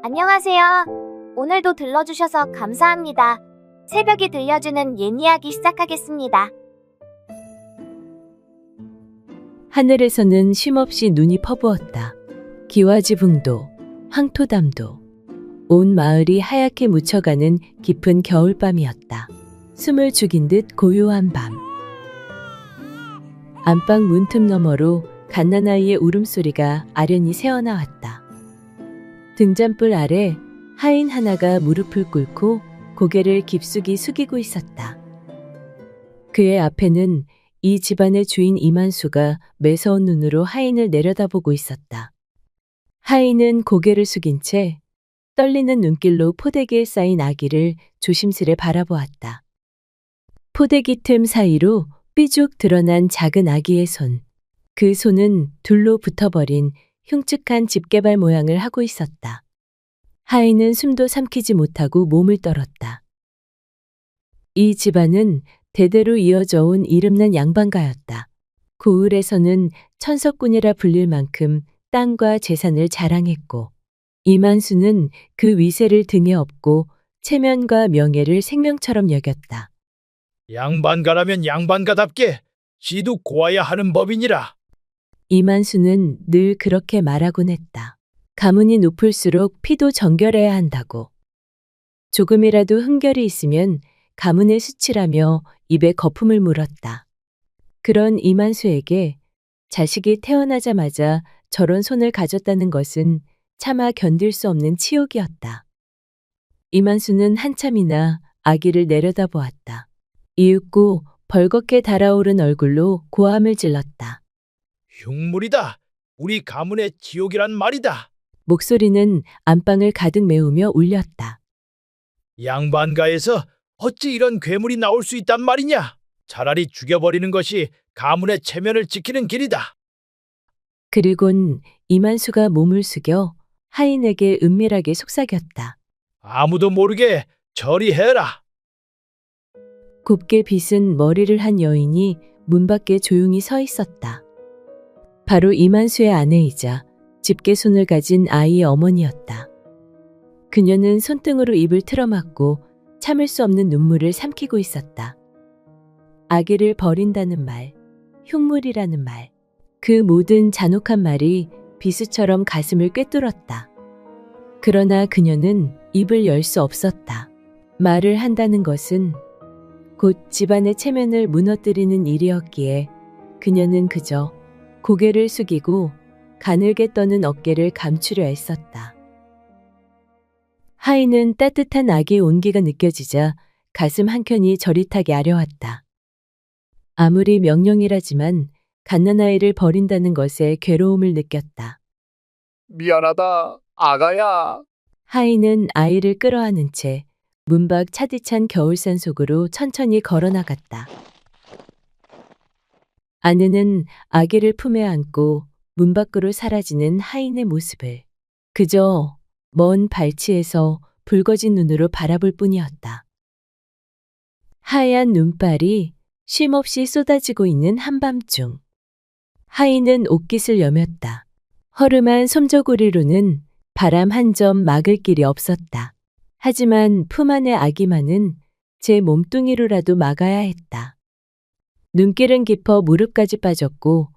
안녕하세요. 오늘도 들러주셔서 감사합니다. 새벽에 들려주는 옛 이야기 시작하겠습니다. 하늘에서는 쉼없이 눈이 퍼부었다. 기와지붕도, 황토담도, 온 마을이 하얗게 묻혀가는 깊은 겨울밤이었다. 숨을 죽인 듯 고요한 밤. 안방 문틈 너머로 갓난아이의 울음소리가 아련히 새어나왔다. 등잔불 아래 하인 하나가 무릎을 꿇고 고개를 깊숙이 숙이고 있었다. 그의 앞에는 이 집안의 주인 이만수가 매서운 눈으로 하인을 내려다보고 있었다. 하인은 고개를 숙인 채 떨리는 눈길로 포대기에 쌓인 아기를 조심스레 바라보았다. 포대기 틈 사이로 삐죽 드러난 작은 아기의 손. 그 손은 둘로 붙어버린 흉측한 집게발 모양을 하고 있었다. 하인은 숨도 삼키지 못하고 몸을 떨었다. 이 집안은 대대로 이어져 온 이름난 양반가였다. 고을에서는 천석군이라 불릴 만큼 땅과 재산을 자랑했고, 이만수는 그 위세를 등에 업고 체면과 명예를 생명처럼 여겼다. 양반가라면 양반가답게 지도 고아야 하는 법이니라. 이만수는 늘 그렇게 말하곤 했다. 가문이 높을수록 피도 정결해야 한다고. 조금이라도 흠결이 있으면 가문의 수치라며 입에 거품을 물었다. 그런 이만수에게 자식이 태어나자마자 저런 손을 가졌다는 것은 차마 견딜 수 없는 치욕이었다. 이만수는 한참이나 아기를 내려다보았다. 이윽고 벌겋게 달아오른 얼굴로 고함을 질렀다. 흉물이다. 우리 가문의 지옥이란 말이다. 목소리는 안방을 가득 메우며 울렸다. 양반가에서 어찌 이런 괴물이 나올 수 있단 말이냐? 차라리 죽여버리는 것이 가문의 체면을 지키는 길이다. 그리곤 이만수가 몸을 숙여 하인에게 은밀하게 속삭였다. 아무도 모르게 처리해라. 곱게 빗은 머리를 한 여인이 문 밖에 조용히 서 있었다. 바로 이만수의 아내이자 집게 손을 가진 아이의 어머니였다. 그녀는 손등으로 입을 틀어막고 참을 수 없는 눈물을 삼키고 있었다. 아기를 버린다는 말, 흉물이라는 말, 그 모든 잔혹한 말이 비수처럼 가슴을 꿰뚫었다. 그러나 그녀는 입을 열 수 없었다. 말을 한다는 것은 곧 집안의 체면을 무너뜨리는 일이었기에 그녀는 그저 고개를 숙이고 가늘게 떠는 어깨를 감추려 애썼다. 하인은 따뜻한 아기의 온기가 느껴지자 가슴 한켠이 저릿하게 아려왔다. 아무리 명령이라지만 갓난아이를 버린다는 것에 괴로움을 느꼈다. 미안하다, 아가야. 하인은 아이를 끌어안은 채 문 밖 차디찬 겨울산 속으로 천천히 걸어나갔다. 아내는 아기를 품에 안고 문 밖으로 사라지는 하인의 모습을 그저 먼 발치에서 붉어진 눈으로 바라볼 뿐이었다. 하얀 눈발이 쉼없이 쏟아지고 있는 한밤중. 하인은 옷깃을 여몄다. 허름한 솜저고리로는 바람 한 점 막을 길이 없었다. 하지만 품 안의 아기만은 제 몸뚱이로라도 막아야 했다. 눈길은 깊어 무릎까지 빠졌고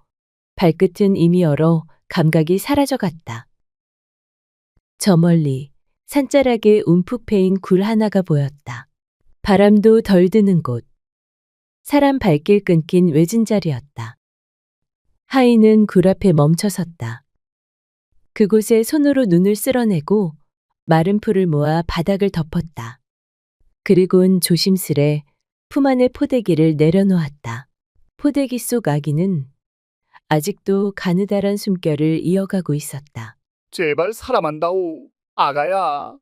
발끝은 이미 얼어 감각이 사라져갔다. 저 멀리 산자락에 움푹 패인 굴 하나가 보였다. 바람도 덜 드는 곳. 사람 발길 끊긴 외진 자리였다. 하인은 굴 앞에 멈춰섰다. 그곳에 손으로 눈을 쓸어내고 마른 풀을 모아 바닥을 덮었다. 그리곤 조심스레 품 안의 포대기를 내려놓았다. 포대기 속 아기는 아직도 가느다란 숨결을 이어가고 있었다. 제발 사람한다오, 아가야.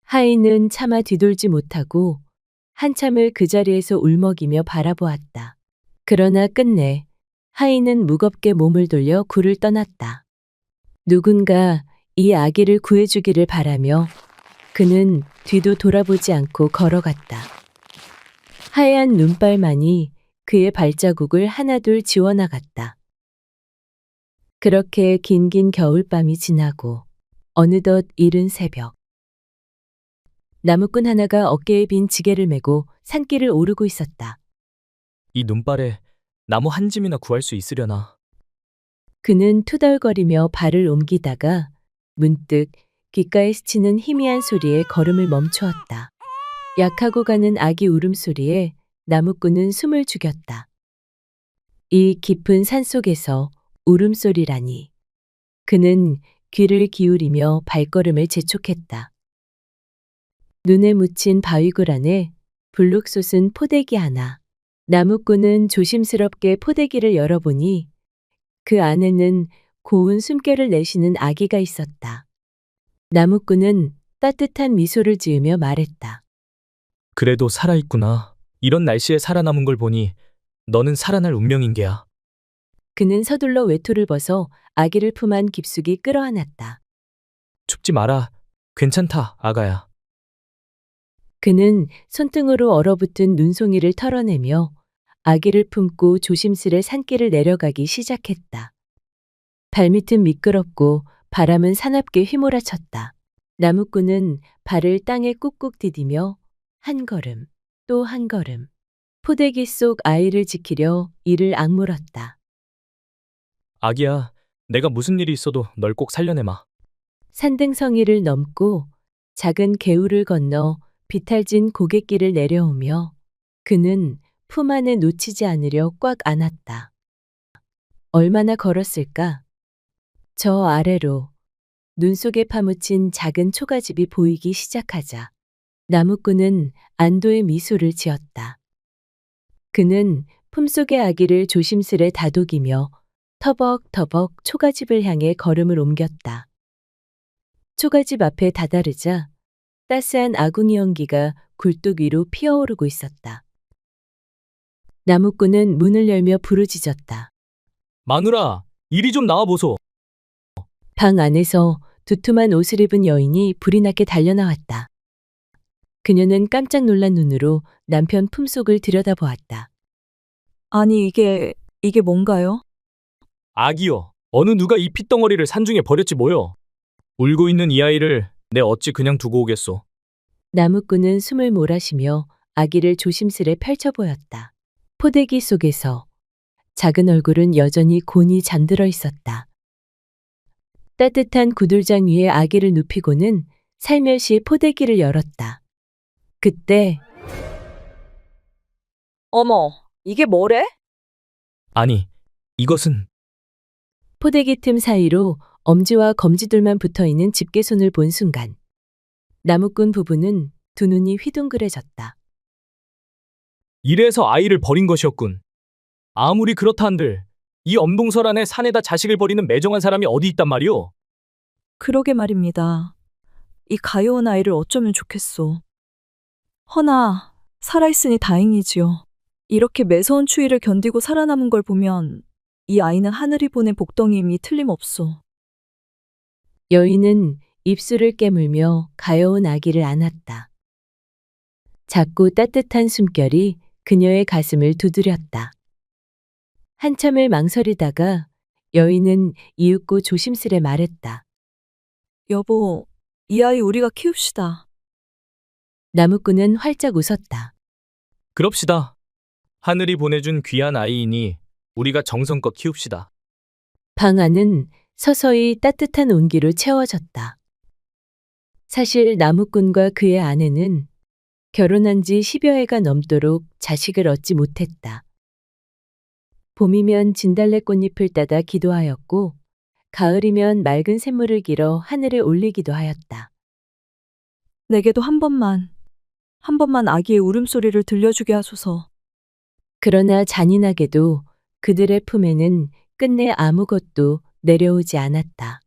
하인은 차마 뒤돌지 못하고 한참을 그 자리에서 울먹이며 바라보았다. 그러나 끝내 하인은 무겁게 몸을 돌려 굴을 떠났다. 누군가 이 아기를 구해주기를 바라며 그는 뒤도 돌아보지 않고 걸어갔다. 하얀 눈발만이 그의 발자국을 하나둘 지워나갔다. 그렇게 긴긴 겨울밤이 지나고 어느덧 이른 새벽. 나무꾼 하나가 어깨에 빈 지게를 메고 산길을 오르고 있었다. 이 눈발에 나무 한 짐이나 구할 수 있으려나. 그는 투덜거리며 발을 옮기다가 문득 귓가에 스치는 희미한 소리에 걸음을 멈추었다. 약하고 가는 아기 울음소리에 나무꾼은 숨을 죽였다. 이 깊은 산속에서 울음소리라니. 그는 귀를 기울이며 발걸음을 재촉했다. 눈에 묻힌 바위굴 안에 불룩 솟은 포대기 하나. 나무꾼은 조심스럽게 포대기를 열어보니 그 안에는 고운 숨결을 내쉬는 아기가 있었다. 나무꾼은 따뜻한 미소를 지으며 말했다. 그래도 살아있구나. 이런 날씨에 살아남은 걸 보니 너는 살아날 운명인 게야. 그는 서둘러 외투를 벗어 아기를 품 안 깊숙이 끌어안았다. 춥지 마라. 괜찮다, 아가야. 그는 손등으로 얼어붙은 눈송이를 털어내며 아기를 품고 조심스레 산길을 내려가기 시작했다. 발밑은 미끄럽고 바람은 사납게 휘몰아쳤다. 나무꾼은 발을 땅에 꾹꾹 디디며 한 걸음, 또 한 걸음, 포대기 속 아이를 지키려 이를 악물었다. 아기야, 내가 무슨 일이 있어도 널 꼭 살려내마. 산등성이를 넘고 작은 개울을 건너 비탈진 고갯길을 내려오며 그는 품 안에 놓치지 않으려 꽉 안았다. 얼마나 걸었을까? 저 아래로 눈 속에 파묻힌 작은 초가집이 보이기 시작하자 나무꾼은 안도의 미소를 지었다. 그는 품속의 아기를 조심스레 다독이며 터벅터벅 초가집을 향해 걸음을 옮겼다. 초가집 앞에 다다르자 따스한 아궁이 연기가 굴뚝 위로 피어오르고 있었다. 나무꾼은 문을 열며 부르짖었다. 마누라, 이리 좀 나와보소. 방 안에서 두툼한 옷을 입은 여인이 불이 나게 달려나왔다. 그녀는 깜짝 놀란 눈으로 남편 품속을 들여다보았다. 아니, 이게 뭔가요? 아기요, 어느 누가 이 핏덩어리를 산중에 버렸지 뭐요. 울고 있는 이 아이를 내 어찌 그냥 두고 오겠소. 나무꾼은 숨을 몰아쉬며 아기를 조심스레 펼쳐 보였다. 포대기 속에서 작은 얼굴은 여전히 곤히 잠들어 있었다. 따뜻한 구들장 위에 아기를 눕히고는 살며시 포대기를 열었다. 그때 어머, 이게 뭐래? 아니, 이것은 포대기 틈 사이로 엄지와 검지둘만 붙어있는 집게손을 본 순간 나무꾼 부부는 두 눈이 휘둥그레졌다. 이래서 아이를 버린 것이었군. 아무리 그렇다 한들 이 엄동설 안에 산에다 자식을 버리는 매정한 사람이 어디 있단 말이오? 그러게 말입니다. 이 가여운 아이를 어쩌면 좋겠소. 허나 살아있으니 다행이지요. 이렇게 매서운 추위를 견디고 살아남은 걸 보면 이 아이는 하늘이 보낸 복덩이임이 틀림없소. 여인은 입술을 깨물며 가여운 아기를 안았다. 작고 따뜻한 숨결이 그녀의 가슴을 두드렸다. 한참을 망설이다가 여인은 이윽고 조심스레 말했다. 여보, 이 아이 우리가 키웁시다. 나무꾼은 활짝 웃었다. 그럽시다. 하늘이 보내준 귀한 아이이니 우리가 정성껏 키웁시다. 방 안은 서서히 따뜻한 온기로 채워졌다. 사실 나무꾼과 그의 아내는 결혼한 지 10여 해가 넘도록 자식을 얻지 못했다. 봄이면 진달래 꽃잎을 따다 기도하였고 가을이면 맑은 샘물을 길어 하늘에 올리기도 하였다. 내게도 한 번만 아기의 울음소리를 들려주게 하소서. 그러나 잔인하게도 그들의 품에는 끝내 아무것도 내려오지 않았다.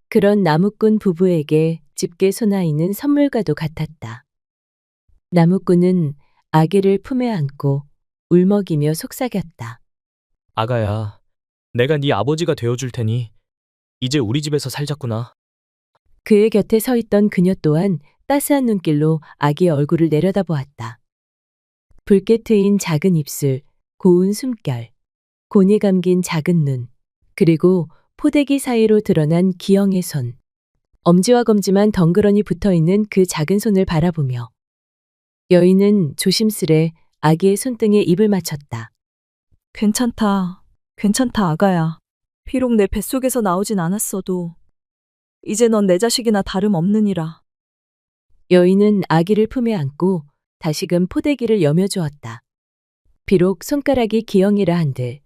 그런 나무꾼 부부에게 집게 소나이는 선물과도 같았다. 나무꾼은 아기를 품에 안고 울먹이며 속삭였다. 아가야, 내가 네 아버지가 되어줄 테니 이제 우리 집에서 살자꾸나. 그의 곁에 서 있던 그녀 또한 따스한 눈길로 아기의 얼굴을 내려다보았다. 붉게 트인 작은 입술, 고운 숨결, 곤히 감긴 작은 눈, 그리고 포대기 사이로 드러난 기형의 손. 엄지와 검지만 덩그러니 붙어있는 그 작은 손을 바라보며 여인은 조심스레 아기의 손등에 입을 맞췄다. 괜찮다. 괜찮다, 아가야. 비록 내 뱃속에서 나오진 않았어도 이제 넌 내 자식이나 다름없느니라. 여인은 아기를 품에 안고 다시금 포대기를 여며주었다. 비록 손가락이 기형이라 한들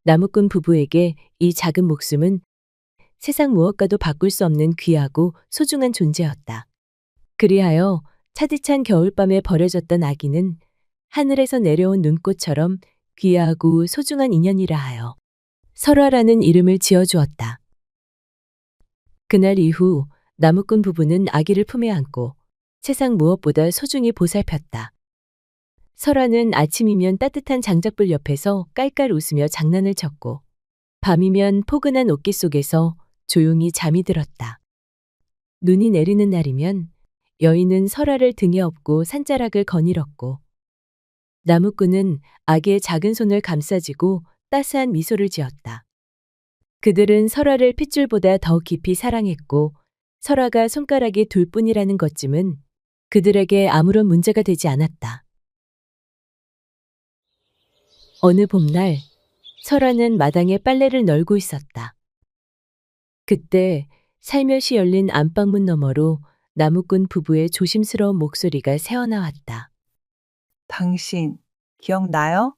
나무꾼 부부에게 이 작은 목숨은 세상 무엇과도 바꿀 수 없는 귀하고 소중한 존재였다. 그리하여 차디찬 겨울밤에 버려졌던 아기는 하늘에서 내려온 눈꽃처럼 귀하고 소중한 인연이라 하여 설화라는 이름을 지어주었다. 그날 이후 나무꾼 부부는 아기를 품에 안고 세상 무엇보다 소중히 보살폈다. 설화는 아침이면 따뜻한 장작불 옆에서 깔깔 웃으며 장난을 쳤고 밤이면 포근한 옷깃 속에서 조용히 잠이 들었다. 눈이 내리는 날이면 여인은 설화를 등에 업고 산자락을 거닐었고 나무꾼은 아기의 작은 손을 감싸쥐고 따스한 미소를 지었다. 그들은 설화를 핏줄보다 더 깊이 사랑했고 설화가 손가락이 둘 뿐이라는 것쯤은 그들에게 아무런 문제가 되지 않았다. 어느 봄날 설화는 마당에 빨래를 널고 있었다. 그때 살며시 열린 안방문 너머로 나무꾼 부부의 조심스러운 목소리가 새어나왔다. 당신 기억나요?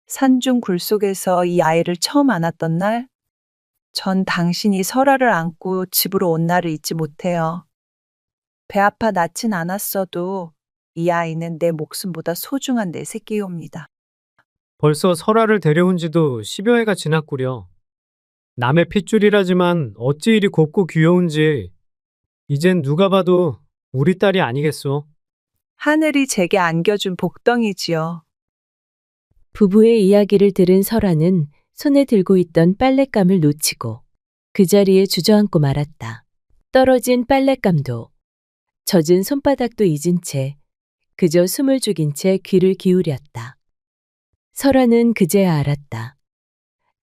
산중 굴 속에서 이 아이를 처음 안았던 날? 전 당신이 설화를 안고 집으로 온 날을 잊지 못해요. 배 아파 낳진 않았어도 이 아이는 내 목숨보다 소중한 내 새끼옵니다. 벌써 설화를 데려온 지도 10여 해가 지났구려. 남의 핏줄이라지만 어찌 이리 곱고 귀여운지 이젠 누가 봐도 우리 딸이 아니겠소. 하늘이 제게 안겨준 복덩이지요. 부부의 이야기를 들은 설화는 손에 들고 있던 빨랫감을 놓치고 그 자리에 주저앉고 말았다. 떨어진 빨랫감도 젖은 손바닥도 잊은 채 그저 숨을 죽인 채 귀를 기울였다. 설화는 그제야 알았다.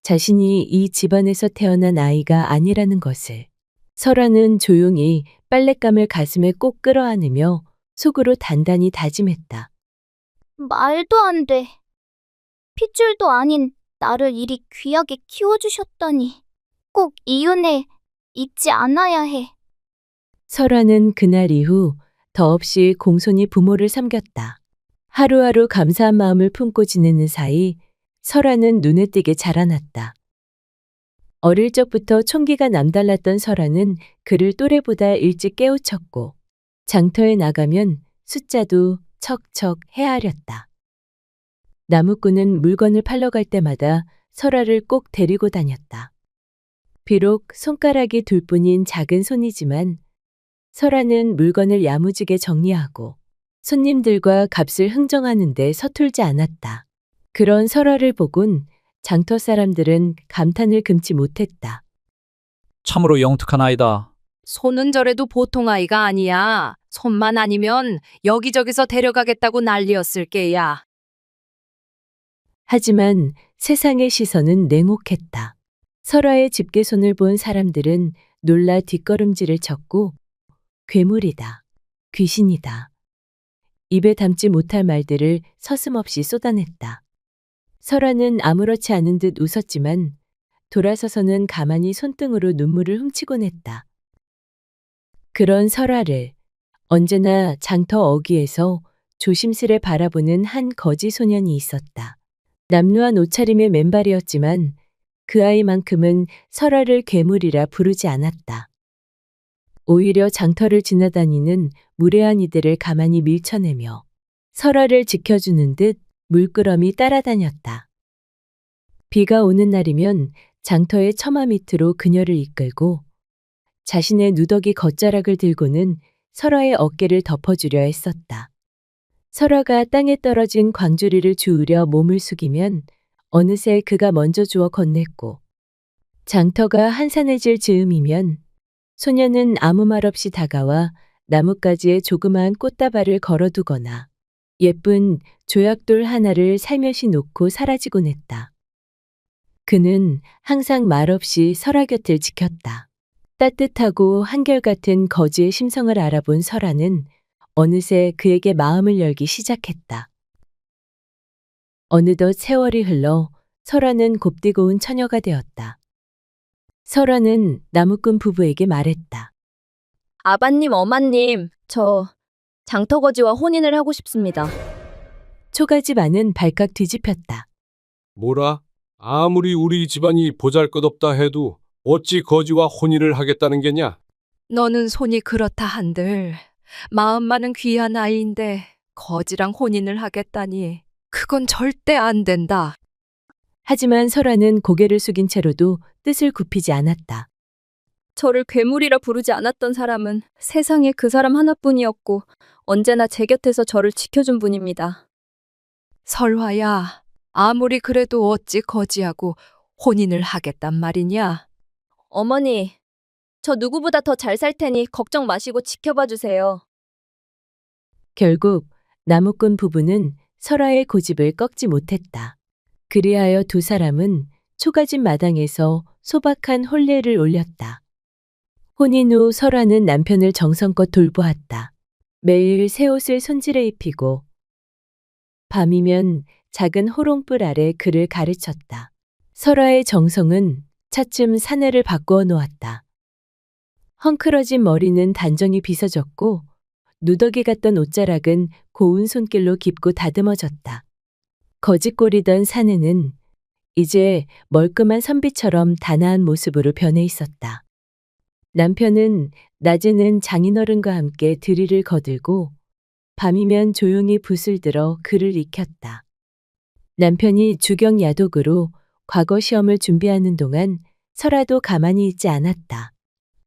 자신이 이 집안에서 태어난 아이가 아니라는 것을. 설화는 조용히 빨랫감을 가슴에 꼭 끌어안으며 속으로 단단히 다짐했다. 말도 안 돼. 핏줄도 아닌 나를 이리 귀하게 키워주셨다니. 꼭 이 은혜 잊지 않아야 해. 설화는 그날 이후 더없이 공손히 부모를 섬겼다. 하루하루 감사한 마음을 품고 지내는 사이 설화는 눈에 띄게 자라났다. 어릴 적부터 총기가 남달랐던 설화는 그를 또래보다 일찍 깨우쳤고 장터에 나가면 숫자도 척척 헤아렸다. 나무꾼은 물건을 팔러 갈 때마다 설화를 꼭 데리고 다녔다. 비록 손가락이 둘 뿐인 작은 손이지만 설화는 물건을 야무지게 정리하고 손님들과 값을 흥정하는 데 서툴지 않았다. 그런 설화를 보곤 장터 사람들은 감탄을 금치 못했다. 참으로 영특한 아이다. 손은 저래도 보통 아이가 아니야. 손만 아니면 여기저기서 데려가겠다고 난리였을 게야. 하지만 세상의 시선은 냉혹했다. 설화의 집게손을 본 사람들은 놀라 뒷걸음질을 쳤고 괴물이다. 귀신이다. 입에 담지 못할 말들을 서슴없이 쏟아냈다. 설화는 아무렇지 않은 듯 웃었지만 돌아서서는 가만히 손등으로 눈물을 훔치곤 했다. 그런 설화를 언제나 장터 어귀에서 조심스레 바라보는 한 거지 소년이 있었다. 남루한 옷차림의 맨발이었지만 그 아이만큼은 설화를 괴물이라 부르지 않았다. 오히려 장터를 지나다니는 무례한 이들을 가만히 밀쳐내며 설화를 지켜주는 듯 물끄러미 따라다녔다. 비가 오는 날이면 장터의 처마 밑으로 그녀를 이끌고 자신의 누더기 겉자락을 들고는 설화의 어깨를 덮어주려 했었다. 설화가 땅에 떨어진 광주리를 주우려 몸을 숙이면 어느새 그가 먼저 주워 건넸고 장터가 한산해질 즈음이면 소녀는 아무 말 없이 다가와 나뭇가지에 조그마한 꽃다발을 걸어두거나 예쁜 조약돌 하나를 살며시 놓고 사라지곤 했다. 그는 항상 말없이 설화 곁을 지켰다. 따뜻하고 한결같은 거지의 심성을 알아본 설아는 어느새 그에게 마음을 열기 시작했다. 어느덧 세월이 흘러 설아는 곱디고 온 처녀가 되었다. 설아는 나무꾼 부부에게 말했다. 아바님, 어마님, 저 장터거지와 혼인을 하고 싶습니다. 초가집 안은 발칵 뒤집혔다. 뭐라? 아무리 우리 집안이 보잘것없다 해도 어찌 거지와 혼인을 하겠다는 게냐? 너는 손이 그렇다 한들 마음만은 귀한 아이인데 거지랑 혼인을 하겠다니 그건 절대 안 된다. 하지만 설아는 고개를 숙인 채로도 뜻을 굽히지 않았다. 저를 괴물이라 부르지 않았던 사람은 세상에 그 사람 하나뿐이었고 언제나 제 곁에서 저를 지켜준 분입니다. 설화야, 아무리 그래도 어찌 거지하고 혼인을 하겠단 말이냐? 어머니, 저 누구보다 더 잘 살 테니 걱정 마시고 지켜봐 주세요. 결국 나무꾼 부부는 설아의 고집을 꺾지 못했다. 그리하여 두 사람은 초가집 마당에서 소박한 혼례를 올렸다. 혼인 후 설아는 남편을 정성껏 돌보았다. 매일 새 옷을 손질해 입히고 밤이면 작은 호롱불 아래 그를 가르쳤다. 설아의 정성은 차츰 사내를 바꾸어 놓았다. 헝클어진 머리는 단정히 빗어졌고 누더기 같던 옷자락은 고운 손길로 깊고 다듬어졌다. 거짓골이던 사내는 이제 멀끔한 선비처럼 단아한 모습으로 변해 있었다. 남편은 낮에는 장인어른과 함께 드리를 거들고 밤이면 조용히 붓을 들어 글을 익혔다. 남편이 주경 야독으로 과거 시험을 준비하는 동안 설아도 가만히 있지 않았다.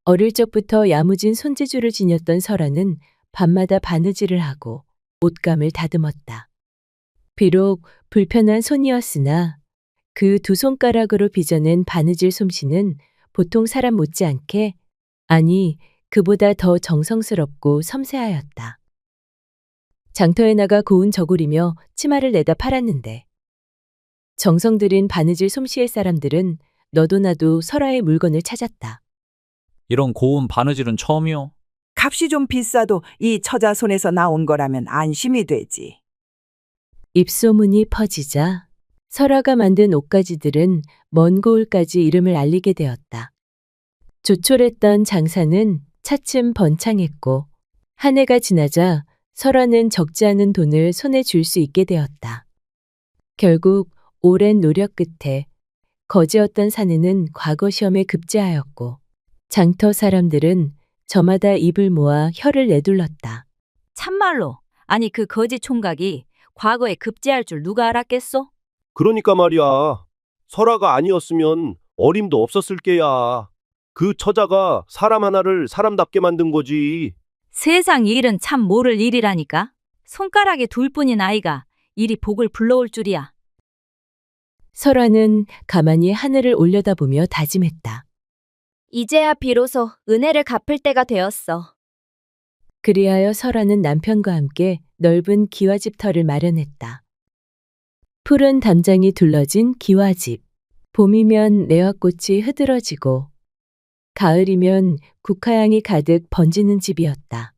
어릴 적부터 야무진 손재주를 지녔던 설아는 밤마다 바느질을 하고 옷감을 다듬었다. 비록 불편한 손이었으나 그 두 손가락으로 빚어낸 바느질 솜씨는 보통 사람 못지않게, 아니 그보다 더 정성스럽고 섬세하였다. 장터에 나가 고운 저고리며 치마를 내다 팔았는데 정성 들인 바느질 솜씨의 사람들은 너도 나도 설아의 물건을 찾았다. 이런 고운 바느질은 처음이요. 값이 좀 비싸도 이 처자 손에서 나온 거라면 안심이 되지. 입소문이 퍼지자 설아가 만든 옷가지들은 먼 고을까지 이름을 알리게 되었다. 조촐했던 장사는 차츰 번창했고 한 해가 지나자 설아는 적지 않은 돈을 손에 줄 수 있게 되었다. 결국 오랜 노력 끝에 거지였던 사내는 과거 시험에 급제하였고 장터 사람들은 저마다 입을 모아 혀를 내둘렀다. 참말로, 아니 그 거지 총각이 과거에 급제할 줄 누가 알았겠소? 그러니까 말이야. 설아가 아니었으면 어림도 없었을 게야. 그 처자가 사람 하나를 사람답게 만든 거지. 세상 일은 참 모를 일이라니까. 손가락에 둘 뿐인 아이가 이리 복을 불러올 줄이야. 설아는 가만히 하늘을 올려다보며 다짐했다. 이제야 비로소 은혜를 갚을 때가 되었어. 그리하여 설아는 남편과 함께 넓은 기와집터를 마련했다. 푸른 담장이 둘러진 기와집. 봄이면 레화꽃이 흐드러지고 가을이면 국화향이 가득 번지는 집이었다.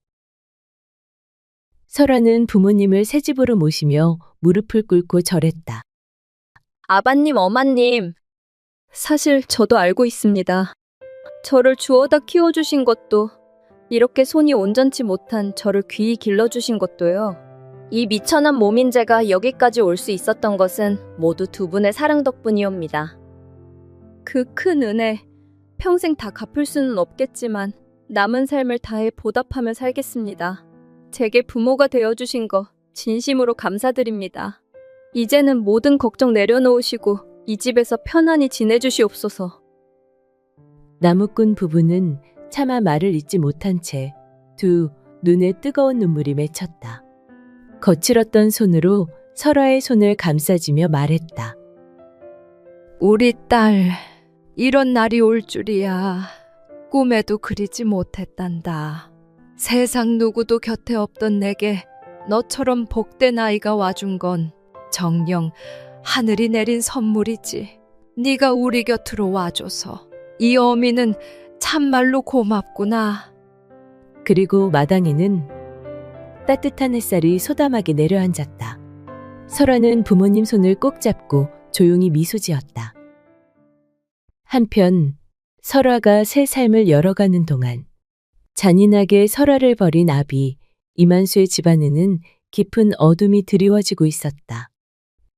설아는 부모님을 새 집으로 모시며 무릎을 꿇고 절했다. 아바님, 어마님, 사실 저도 알고 있습니다. 저를 주워다 키워주신 것도, 이렇게 손이 온전치 못한 저를 귀히 길러주신 것도요. 이 미천한 몸인 제가 여기까지 올 수 있었던 것은 모두 두 분의 사랑 덕분이옵니다. 그 큰 은혜, 평생 다 갚을 수는 없겠지만 남은 삶을 다해 보답하며 살겠습니다. 제게 부모가 되어주신 거 진심으로 감사드립니다. 이제는 모든 걱정 내려놓으시고 이 집에서 편안히 지내주시옵소서. 나무꾼 부부는 차마 말을 잇지 못한 채 두 눈에 뜨거운 눈물이 맺혔다. 거칠었던 손으로 설아의 손을 감싸주며 말했다. 우리 딸, 이런 날이 올 줄이야. 꿈에도 그리지 못했단다. 세상 누구도 곁에 없던 내게 너처럼 복된 아이가 와준 건 정녕 하늘이 내린 선물이지. 네가 우리 곁으로 와줘서 이 어미는 참말로 고맙구나. 그리고 마당에는 따뜻한 햇살이 소담하게 내려앉았다. 설아는 부모님 손을 꼭 잡고 조용히 미소 지었다. 한편 설아가 새 삶을 열어가는 동안 잔인하게 설아를 버린 아비 이만수의 집안에는 깊은 어둠이 드리워지고 있었다.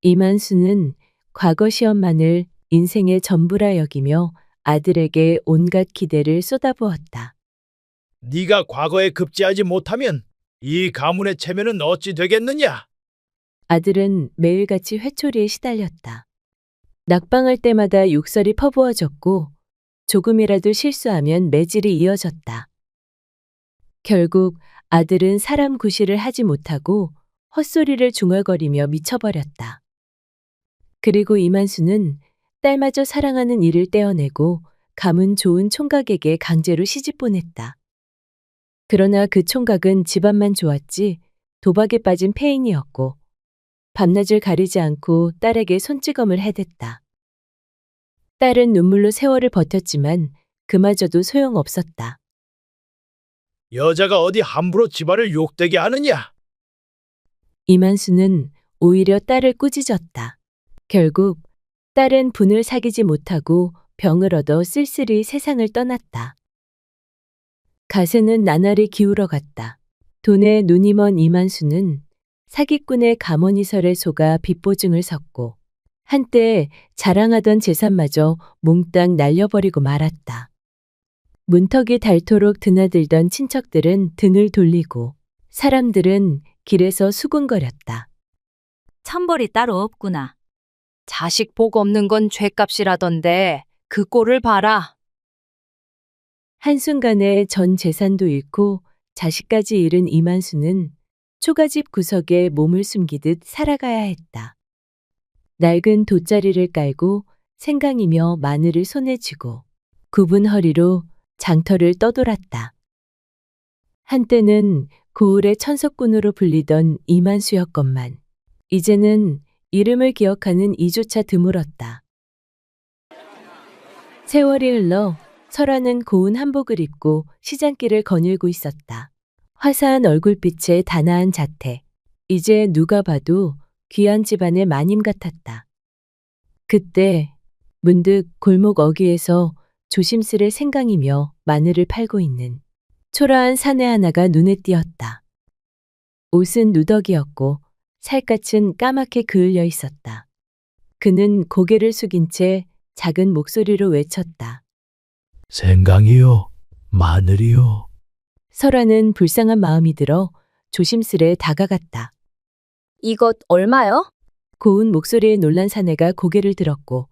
이만수는 과거 시험만을 인생의 전부라 여기며 아들에게 온갖 기대를 쏟아부었다. 네가 과거에 급제하지 못하면 이 가문의 체면은 어찌 되겠느냐? 아들은 매일같이 회초리에 시달렸다. 낙방할 때마다 욕설이 퍼부어졌고 조금이라도 실수하면 매질이 이어졌다. 결국 아들은 사람 구실을 하지 못하고 헛소리를 중얼거리며 미쳐버렸다. 그리고 이만수는 딸마저 사랑하는 이를 떼어내고 가문 좋은 총각에게 강제로 시집 보냈다. 그러나 그 총각은 집안만 좋았지 도박에 빠진 폐인이었고 밤낮을 가리지 않고 딸에게 손찌검을 해댔다. 딸은 눈물로 세월을 버텼지만 그마저도 소용없었다. 여자가 어디 함부로 집안을 욕되게 하느냐? 이만수는 오히려 딸을 꾸짖었다. 결국 딸은 분을 사귀지 못하고 병을 얻어 쓸쓸히 세상을 떠났다. 가세는 나날이 기울어갔다. 돈에 눈이 먼 이만수는 사기꾼의 가모니설에 속아 빚보증을 섰고 한때 자랑하던 재산마저 몽땅 날려버리고 말았다. 문턱이 닳도록 드나들던 친척들은 등을 돌리고 사람들은 길에서 수군거렸다. 천벌이 따로 없구나. 자식 복 없는 건 죗값이라던데 그 꼴을 봐라. 한순간에 전 재산도 잃고 자식까지 잃은 이만수는 초가집 구석에 몸을 숨기듯 살아가야 했다. 낡은 돗자리를 깔고 생강이며 마늘을 손에 쥐고 굽은 허리로 장터를 떠돌았다. 한때는 고을의 천석꾼으로 불리던 이만수였건만 이제는 이름을 기억하는 이조차 드물었다. 세월이 흘러 설아는 고운 한복을 입고 시장길을 거닐고 있었다. 화사한 얼굴빛에 단아한 자태. 이제 누가 봐도 귀한 집안의 마님 같았다. 그때 문득 골목 어귀에서 조심스레 생강이며 마늘을 팔고 있는 초라한 사내 하나가 눈에 띄었다. 옷은 누더기였고 살갗은 까맣게 그을려 있었다. 그는 고개를 숙인 채 작은 목소리로 외쳤다. 생강이요, 마늘이요. 설아는 불쌍한 마음이 들어 조심스레 다가갔다. 이것 얼마요? 고운 목소리에 놀란 사내가 고개를 들었고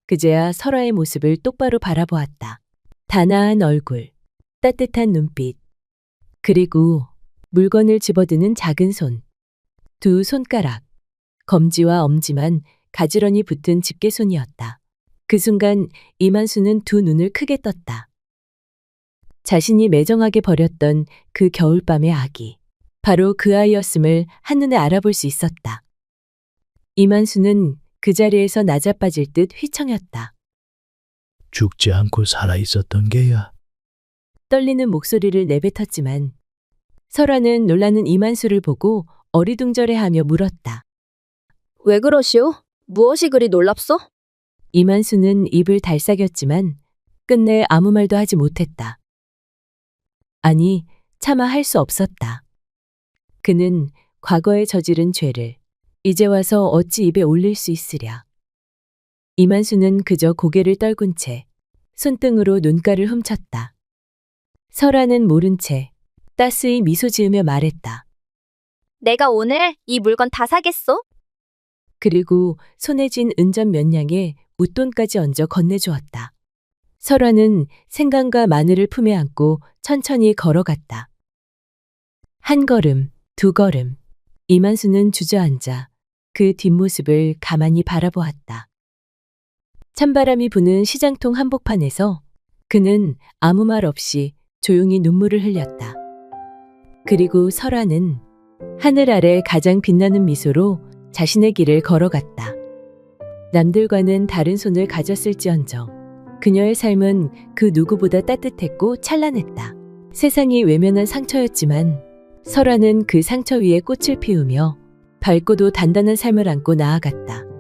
그제야 설아의 모습을 똑바로 바라보았다. 단아한 얼굴, 따뜻한 눈빛, 그리고 물건을 집어드는 작은 손. 두 손가락, 검지와 엄지만 가지런히 붙은 집게손이었다. 그 순간 이만수는 두 눈을 크게 떴다. 자신이 매정하게 버렸던 그 겨울밤의 아기. 바로 그 아이였음을 한눈에 알아볼 수 있었다. 이만수는 그 자리에서 나자빠질 듯 휘청였다. 죽지 않고 살아있었던 게야. 떨리는 목소리를 내뱉었지만 설아는 놀라는 이만수를 보고 어리둥절해하며 물었다. 왜 그러시오? 무엇이 그리 놀랍소? 이만수는 입을 달싹였지만 끝내 아무 말도 하지 못했다. 아니, 차마 할 수 없었다. 그는 과거에 저지른 죄를 이제 와서 어찌 입에 올릴 수 있으랴. 이만수는 그저 고개를 떨군 채 손등으로 눈가를 훔쳤다. 설아는 모른 채 따스히 미소 지으며 말했다. 내가 오늘 이 물건 다 사겠소? 그리고 손에 쥔 은전 몇 냥에 웃돈까지 얹어 건네주었다. 설아는 생강과 마늘을 품에 안고 천천히 걸어갔다. 한 걸음, 두 걸음, 이만수는 주저앉아 그 뒷모습을 가만히 바라보았다. 찬바람이 부는 시장통 한복판에서 그는 아무 말 없이 조용히 눈물을 흘렸다. 그리고 설아는 하늘 아래 가장 빛나는 미소로 자신의 길을 걸어갔다. 남들과는 다른 손을 가졌을지언정 그녀의 삶은 그 누구보다 따뜻했고 찬란했다. 세상이 외면한 상처였지만 설아는 그 상처 위에 꽃을 피우며 밝고도 단단한 삶을 안고 나아갔다.